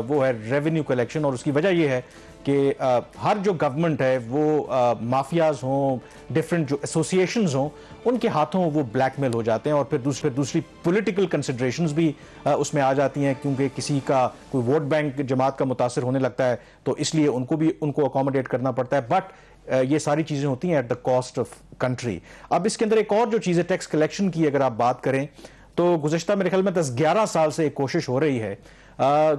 وہ ہے revenue collection, اور اس کی وجہ یہ ہے کہ ہر جو گورنمنٹ ہے وہ مافیاز ہوں، ڈفرینٹ جو ایسوسیشنز ہوں، ان کے ہاتھوں وہ بلیک میل ہو جاتے ہیں، اور پھر دوسری پولیٹیکل کنسیڈریشنز بھی اس میں آ جاتی ہیں، کیونکہ کسی کا کوئی ووٹ بینک جماعت کا متاثر ہونے لگتا ہے تو اس لیے ان کو اکوموڈیٹ کرنا پڑتا ہے، بٹ یہ ساری چیزیں ہوتی ہیں at the cost of country. اب اس کے اندر ایک اور جو چیز ہے ٹیکس کلیکشن کی، اگر آپ بات کریں تو گزشتہ میرے خیال میں 10-11 سال سے ایک کوشش ہو رہی ہے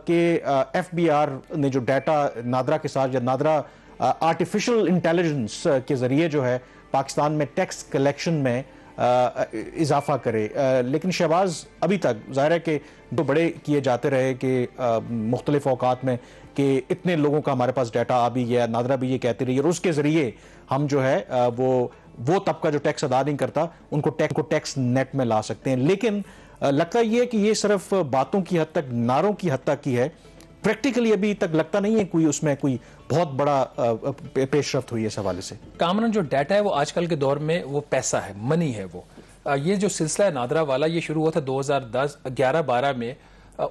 کہ ایف بی آر نے جو ڈیٹا نادرا کے ساتھ، یا نادرا آرٹیفیشل انٹیلیجنس کے ذریعے جو ہے پاکستان میں ٹیکس کلیکشن میں اضافہ کرے، لیکن شہباز ابھی تک ظاہر ہے کہ دو بڑے کیے جاتے رہے کہ مختلف اوقات میں کہ اتنے لوگوں کا ہمارے پاس ڈیٹا آ بھی گیا، نادرا بھی یہ کہتی رہی، اور اس کے ذریعے ہم جو ہے وہ طبقہ جو ٹیکس ادا نہیں کرتا ان کو ٹیکس نیٹ میں لا سکتے ہیں۔ لیکن لگتا یہ ہے کہ یہ صرف باتوں کی حد تک، نعروں کی حد تک کی ہے، پریکٹیکلی ابھی تک لگتا نہیں ہے کوئی اس میں کوئی بہت بڑا پیش رفت ہوئی ہے اس حوالے سے۔ کامران جو ڈیٹا ہے وہ آج کل کے دور میں وہ پیسہ ہے، منی ہے، وہ یہ جو سلسلہ ہے نادرا والا یہ شروع ہوا تھا 2011-12 میں۔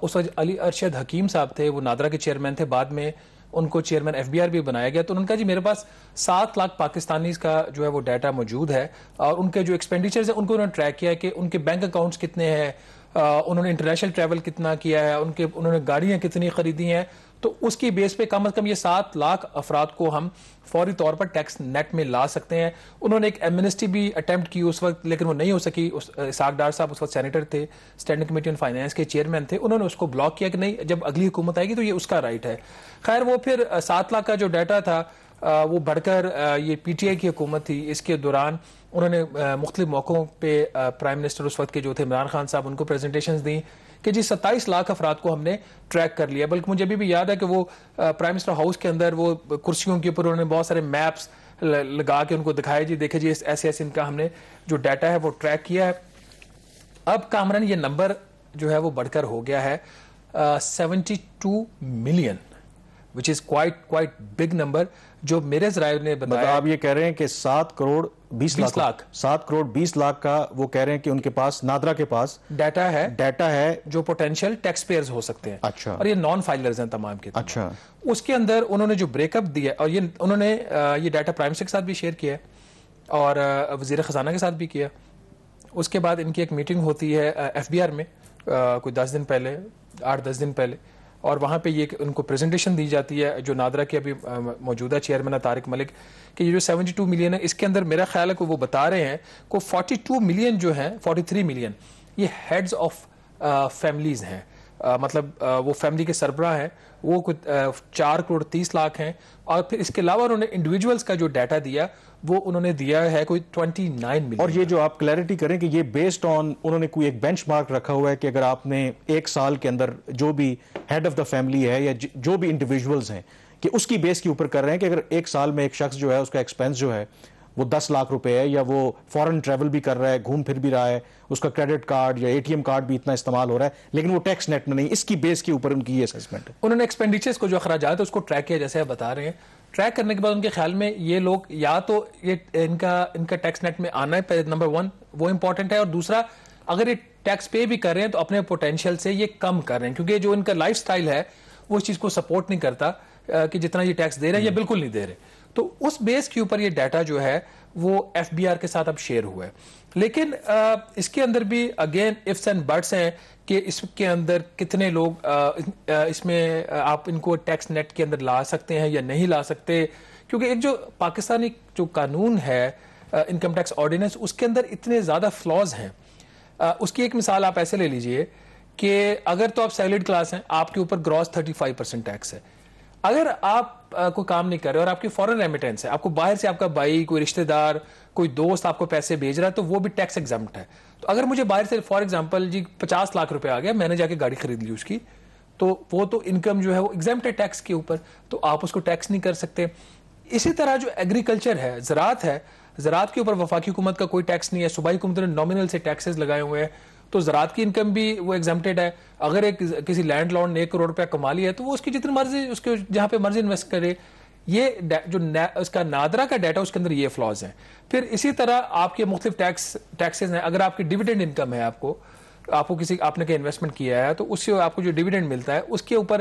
اس وقت علی ارشد حکیم صاحب تھے، وہ نادرا کے چیئرمین تھے، بعد میں ان کو چیئرمین ایف بی آر بھی بنایا گیا، تو انہوں نے کہا جی میرے پاس 7 لاکھ پاکستانیز کا جو ہے وہ ڈیٹا موجود ہے، اور ان کے جو ایکسپینڈیچرز ہیں ان کو انہوں نے ٹریک کیا ہے کہ ان کے بینک اکاؤنٹس کتنے ہیں، انہوں نے انٹرنیشنل ٹریول کتنا کیا ہے، انہوں نے گاڑیاں کتنی خریدی ہیں، تو اس کی بیس پہ کم از کم یہ 7 لاکھ افراد کو ہم فوری طور پر ٹیکس نیٹ میں لا سکتے ہیں۔ انہوں نے ایک ایمنسٹی بھی اٹیمپٹ کی اس وقت، لیکن وہ نہیں ہو سکی۔ اسحاق ڈار صاحب اس وقت سینیٹر تھے، اسٹینڈنگ کمیٹی آن فائنانس کے چیئرمین تھے، انہوں نے اس کو بلاک کیا کہ نہیں، جب اگلی حکومت آئے گی تو یہ اس کا رائٹ ہے۔ خیر وہ پھر 7 لاکھ کا جو ڈیٹا تھا وہ بڑھ کر یہ پی ٹی آئی کی حکومت تھی، اس کے دوران انہوں نے مختلف موقعوں پہ پرائم منسٹر اس وقت کے جو تھے عمران خان صاحب، ان کو پریزنٹیشنز دیں کہ جی 27 لاکھ افراد کو ہم نے ٹریک کر لیا۔ بلکہ مجھے ابھی بھی یاد ہے کہ وہ پرائم منسٹر ہاؤس کے اندر وہ کرسیوں کے اوپر انہوں نے بہت سارے میپس لگا کے ان کو دکھائے، جی دیکھیں جی ایسے ایسے ان کا ہم نے جو ڈیٹا ہے وہ ٹریک کیا ہے۔ اب کامران یہ نمبر جو ہے وہ بڑھ کر ہو گیا ہے 72 million, which is quite big number، جو میرے ذرائع نے بتایا۔ آپ یہ کہہ رہے ہیں کہ 7 کروڑ 20 لاکھ 7 کروڑ 20 لاکھ کا وہ کہہ رہے ہیں کہ ان کے پاس، نادرا کے پاس ڈیٹا ہے جو پوٹینشیل ٹیکس پیئرز ہو سکتے ہیں۔ اچھا۔ اور یہ نان فائلرز ہیں تمام کے تمام۔ اچھا۔ اس کے اندر انہوں نے جو بریک اپ دیا، اور یہ انہوں نے یہ ڈیٹا پرائم منسٹر کے ساتھ بھی شیئر کیا ہے اور وزیر خزانہ کے ساتھ بھی کیا۔ اس کے بعد ان کی ایک میٹنگ ہوتی ہے ایف بی آر میں کوئی 10 دن پہلے، 8-10 دن پہلے، اور وہاں پہ یہ ان کو پریزنٹیشن دی جاتی ہے جو نادرا کے ابھی موجودہ چیئرمین طارق ملک، کہ یہ جو 72 ملین ہے اس کے اندر میرا خیال ہے کہ وہ بتا رہے ہیں کہ 42 ملین جو ہیں، 43 ملین یہ ہیڈز آف فیملیز ہیں، مطلب وہ فیملی کے سربراہ ہیں، وہ 4 کروڑ 30 لاکھ ہیں۔ اور پھر اس کے علاوہ انہوں نے انڈیویجولز کا جو ڈیٹا دیا وہ انہوں نے دیا ہے کوئی 29 ملین۔ اور یہ جو آپ کلیئرٹی کریں کہ یہ بیسڈ آن، انہوں نے کوئی ایک بینچ مارک رکھا ہوا ہے کہ اگر آپ نے ایک سال کے اندر جو بھی ہیڈ آف دا فیملی ہے یا جو بھی انڈیویجولز ہیں کہ اس کی بیس کے اوپر کر رہے ہیں کہ اگر ایک سال میں ایک شخص جو ہے اس کا ایکسپینس جو ہے وہ 10 لاکھ روپے ہے، یا وہ فورن ٹریول بھی کر رہا ہے، گھوم پھر بھی رہا ہے، اس کا کریڈٹ کارڈ یا اے ٹی ایم کارڈ بھی اتنا استعمال ہو رہا ہے، لیکن وہ ٹیکس نیٹ میں نہیں، اس کی بیس کے اوپر ان کی یہ اسیسمنٹ ہے۔ انہوں نے ایکسپینڈیچرز کو جو اخراجات ہے اس کو ٹریک کیا، جیسے آپ بتا رہے ہیں۔ ٹریک کرنے کے بعد ان کے خیال میں یہ لوگ یا تو یہ ان کا ٹیکس نیٹ میں آنا ہے، نمبر 1 وہ امپورٹنٹ ہے، اور دوسرا اگر یہ ٹیکس پے بھی کر رہے ہیں تو اپنے پوٹینشیل سے یہ کم کر رہے ہیں، کیونکہ جو ان کا لائف سٹائل ہے وہ اس چیز کو سپورٹ نہیں کرتا کہ جتنا یہ ٹیکس دے رہے ہیں یہ بالکل نہیں دے رہے۔ تو اس بیس کے اوپر یہ ڈیٹا جو ہے وہ ایف بی آر کے ساتھ اب شیئر ہوا ہے، لیکن اس کے اندر بھی اگین ifs اینڈ بٹس ہیں کہ اس کے اندر کتنے لوگ اس میں آپ ان کو ٹیکس نیٹ کے اندر لا سکتے ہیں یا نہیں لا سکتے، کیونکہ ایک جو پاکستانی جو قانون ہے انکم ٹیکس آرڈیننس، اس کے اندر اتنے زیادہ فلاز ہیں۔ اس کی ایک مثال آپ ایسے لے لیجئے کہ اگر تو آپ سیلریڈ کلاس ہیں، آپ کے اوپر گراس 35% ٹیکس ہے۔ اگر آپ کوئی کام نہیں کر رہے اور آپ کی فورن ریمیٹنس ہے، آپ کو باہر سے آپ کا بھائی، کوئی رشتہ دار، کوئی دوست آپ کو پیسے بھیج رہا ہے، تو وہ بھی ٹیکس ایگزمپٹ ہے۔ تو اگر مجھے باہر سے فار ایگزامپل جی 50 لاکھ روپے آ گیا، میں نے جا کے گاڑی خرید لی اس کی، تو وہ تو انکم جو ہے وہ ایگزمپٹ ہے ٹیکس کے اوپر، تو آپ اس کو ٹیکس نہیں کر سکتے۔ اسی طرح جو ایگریکلچر ہے، زراعت ہے، زراعت کے اوپر وفاقی حکومت کا کوئی ٹیکس نہیں ہے، صوبائی حکومت نے نامنل سے ٹیکسز لگائے ہوئے ہیں، تو زراعت کی انکم بھی وہ ایگزمپٹڈ ہے۔ اگر ایک کسی لینڈ لارڈ نے 1 کروڑ روپیہ کما لیا ہے تو وہ اس کی جتنی مرضی، اس کے جہاں پہ مرضی انویسٹ کرے۔ یہ جو اس کا نادرا کا ڈیٹا اس کے اندر یہ فلاز ہیں۔ پھر اسی طرح آپ کے مختلف ٹیکسز ہیں، اگر آپ کی ڈیویڈنڈ انکم ہے، آپ کو کسی آپ نے کہ انویسٹمنٹ کیا ہے تو اس سے آپ کو جو ڈیویڈنڈ ملتا ہے اس کے اوپر